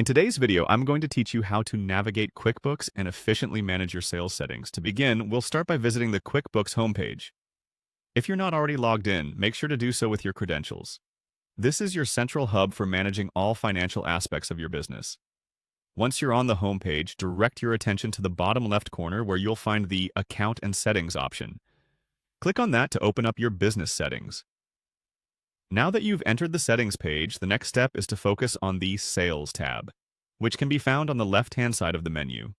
In today's video, I'm going to teach you how to navigate QuickBooks and efficiently manage your sales settings. To begin, we'll start by visiting the QuickBooks homepage. If you're not already logged in, make sure to do so with your credentials. This is your central hub for managing all financial aspects of your business. Once you're on the homepage, direct your attention to the bottom left corner where you'll find the Account and Settings option. Click on that to open up your business settings. Now that you've entered the settings page, the next step is to focus on the Sales tab, which can be found on the left-hand side of the menu.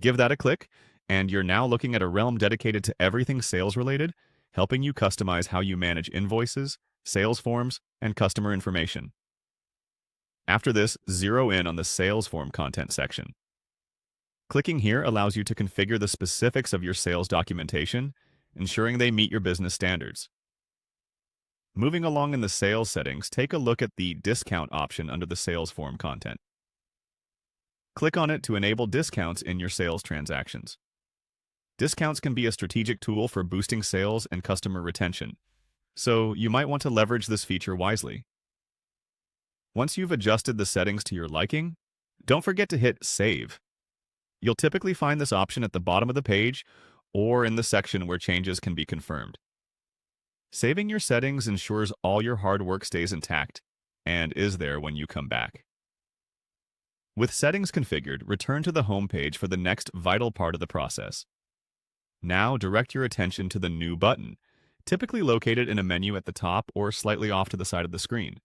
Give that a click, and you're now looking at a realm dedicated to everything sales-related, helping you customize how you manage invoices, sales forms, and customer information. After this, zero in on the sales form content section. Clicking here allows you to configure the specifics of your sales documentation, ensuring they meet your business standards. Moving along in the sales settings, take a look at the discount option under the sales form content. Click on it to enable discounts in your sales transactions. Discounts can be a strategic tool for boosting sales and customer retention, so you might want to leverage this feature wisely. Once you've adjusted the settings to your liking, don't forget to hit Save. You'll typically find this option at the bottom of the page or in the section where changes can be confirmed. Saving your settings ensures all your hard work stays intact and is there when you come back. With settings configured, return to the home page for the next vital part of the process. Now direct your attention to the New button, typically located in a menu at the top or slightly off to the side of the screen.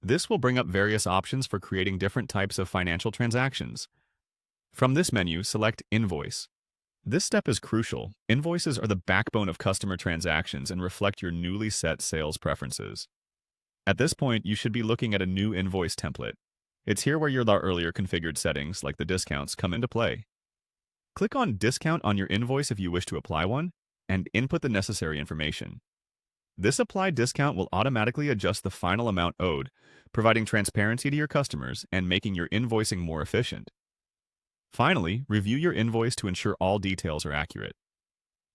This will bring up various options for creating different types of financial transactions. From this menu, select Invoice. This step is crucial. Invoices are the backbone of customer transactions and reflect your newly set sales preferences. At this point, you should be looking at a new invoice template. It's here where your earlier configured settings, like the discounts, come into play. Click on Discount on your invoice if you wish to apply one, and input the necessary information. This applied discount will automatically adjust the final amount owed, providing transparency to your customers and making your invoicing more efficient. Finally, review your invoice to ensure all details are accurate.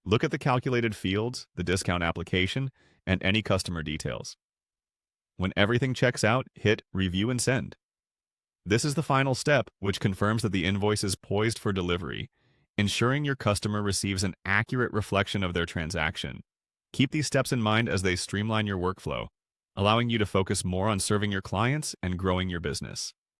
Look at the calculated fields, the discount application, and any customer details. When everything checks out, hit Review and Send. This is the final step, which confirms that the invoice is poised for delivery, ensuring your customer receives an accurate reflection of their transaction. Keep these steps in mind as they streamline your workflow, allowing you to focus more on serving your clients and growing your business.